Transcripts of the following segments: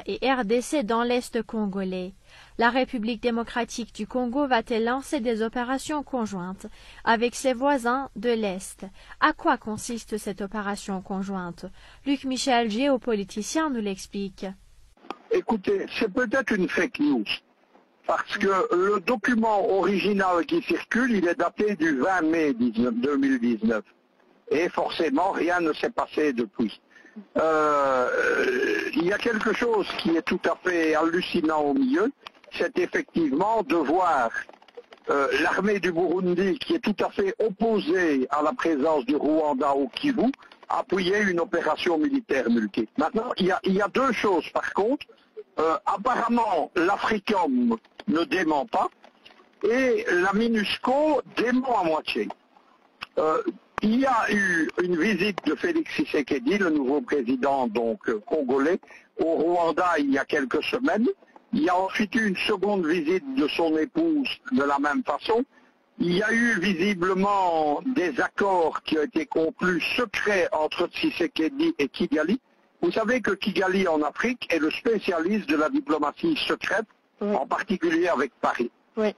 et RDC dans l'Est congolais. La République démocratique du Congo va-t-elle lancer des opérations conjointes avec ses voisins de l'Est? À quoi consiste cette opération conjointe? Luc Michel, géopoliticien, nous l'explique. Écoutez, c'est peut-être une fake news, parce que le document original qui circule, il est daté du 20 mai 2019. Et forcément, rien ne s'est passé depuis. Il y a quelque chose qui est tout à fait hallucinant au milieu, c'est effectivement de voir l'armée du Burundi, qui est tout à fait opposée à la présence du Rwanda au Kivu, appuyer une opération militaire multiple. Maintenant, il y a deux choses par contre. Apparemment, l'Africom ne dément pas et la MINUSCO dément à moitié. Il y a eu une visite de Félix Tshisekedi, le nouveau président donc congolais, au Rwanda il y a quelques semaines. Il y a ensuite eu une seconde visite de son épouse de la même façon. Il y a eu visiblement des accords qui ont été conclus secrets entre Tshisekedi et Kigali. Vous savez que Kigali en Afrique est le spécialiste de la diplomatie secrète, oui, en particulier avec Paris. Oui.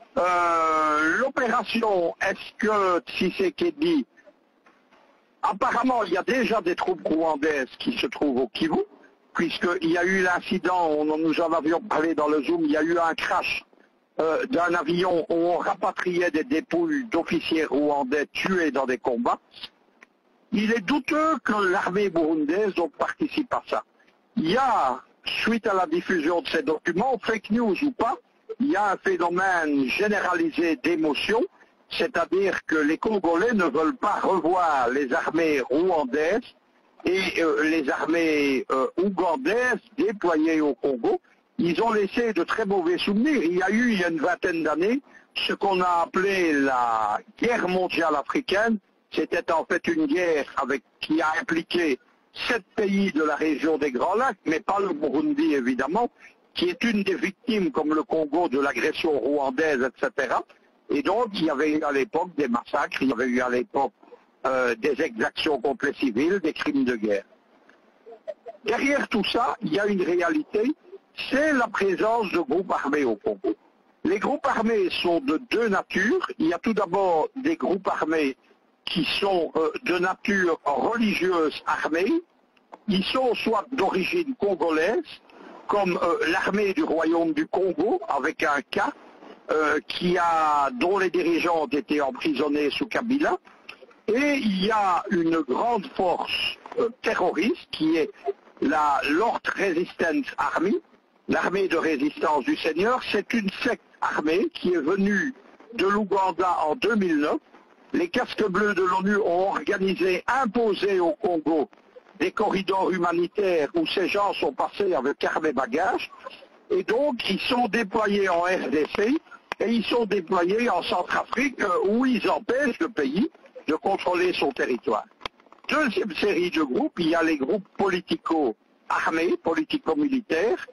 L'opération, est-ce que Tshisekedi... Apparemment, il y a déjà des troupes rwandaises qui se trouvent au Kivu, puisqu'il y a eu l'incident, nous en avions parlé dans le Zoom, il y a eu un crash d'un avion où on rapatriait des dépouilles d'officiers rwandais tués dans des combats. Il est douteux que l'armée burundaise donc participe à ça. Il y a, suite à la diffusion de ces documents, fake news ou pas, il y a un phénomène généralisé d'émotion, c'est-à-dire que les Congolais ne veulent pas revoir les armées rwandaises et les armées ougandaises déployées au Congo. Ils ont laissé de très mauvais souvenirs. Il y a eu, il y a une vingtaine d'années, ce qu'on a appelé la guerre mondiale africaine. C'était en fait une guerre qui a impliqué 7 pays de la région des Grands Lacs, mais pas le Burundi évidemment, qui est une des victimes comme le Congo de l'agression rwandaise, etc. Et donc il y avait eu à l'époque des massacres, il y avait eu à l'époque des exactions contre les civils, des crimes de guerre. Derrière tout ça, il y a une réalité, c'est la présence de groupes armés au Congo. Les groupes armés sont de deux natures. Il y a tout d'abord des groupes armés qui sont de nature religieuse armée. Ils sont soit d'origine congolaise, comme l'armée du royaume du Congo, avec un cas dont les dirigeants ont été emprisonnés sous Kabila. Et il y a une grande force terroriste qui est la Lord Resistance Army, l'armée de résistance du Seigneur. C'est une secte armée qui est venue de l'Ouganda en 2009. Les casques bleus de l'ONU ont imposé au Congo des corridors humanitaires où ces gens sont passés avec armes et bagages. Et donc, ils sont déployés en RDC et ils sont déployés en Centrafrique où ils empêchent le pays de contrôler son territoire. Deuxième série de groupes, il y a les groupes politico-armés, politico-militaires.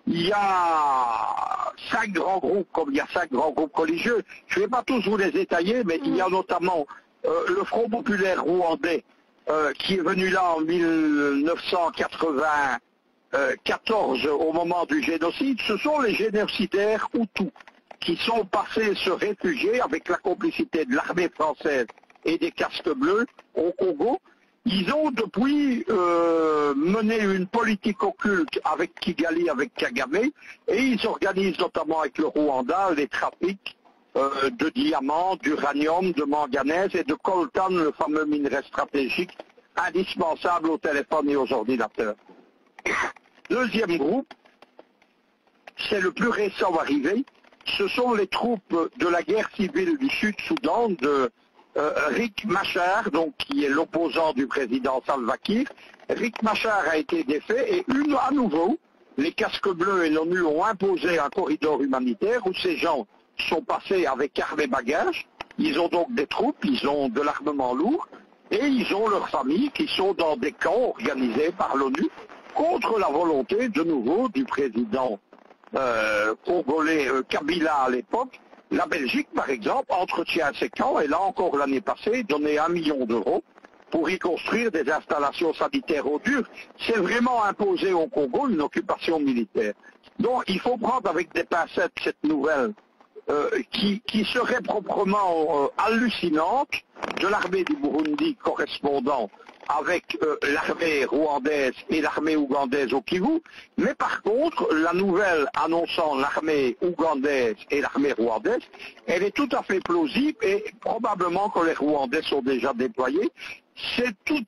Il y a 5 grands groupes, comme il y a 5 grands groupes religieux. Je ne vais pas tous vous les détailler, mais il y a notamment le Front populaire rwandais, qui est venu là en 1994 au moment du génocide. Ce sont les génocidaires Hutus qui sont passés se réfugier avec la complicité de l'armée française et des casques bleus au Congo. Ils ont depuis mené une politique occulte avec Kigali, avec Kagame, et ils organisent notamment avec le Rwanda les trafics de diamants, d'uranium, de manganèse et de coltan, le fameux minerai stratégique indispensable aux téléphones et aux ordinateurs. Deuxième groupe, c'est le plus récent arrivé, ce sont les troupes de la guerre civile du Sud-Soudan, de Riek Machar, donc qui est l'opposant du président Salva Kiir. Riek Machar a été défait et à nouveau, les casques bleus et l'ONU ont imposé un corridor humanitaire où ces gens sont passés avec armes et bagages. Ils ont donc des troupes, ils ont de l'armement lourd et ils ont leurs familles qui sont dans des camps organisés par l'ONU contre la volonté de nouveau du président congolais Kabila à l'époque. La Belgique, par exemple, entretient ces camps et là encore l'année passée, donnait 1 million d'euros pour y construire des installations sanitaires au dur. C'est vraiment imposé au Congo une occupation militaire. Donc il faut prendre avec des pincettes cette nouvelle qui serait proprement hallucinante de l'armée du Burundi correspondant avec l'armée rwandaise et l'armée ougandaise au Kivu, mais par contre, la nouvelle annonçant l'armée ougandaise et l'armée rwandaise, elle est tout à fait plausible et probablement que les Rwandais sont déjà déployés. C'est toute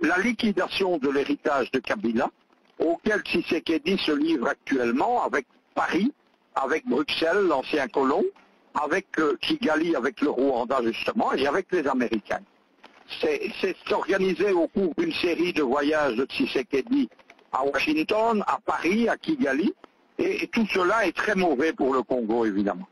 la liquidation de l'héritage de Kabila, auquel Tshisekedi se livre actuellement avec Paris, avec Bruxelles, l'ancien colon, avec Kigali, avec le Rwanda justement, et avec les Américains. C'est organisé au cours d'une série de voyages de Tshisekedi à Washington, à Paris, à Kigali, et tout cela est très mauvais pour le Congo, évidemment.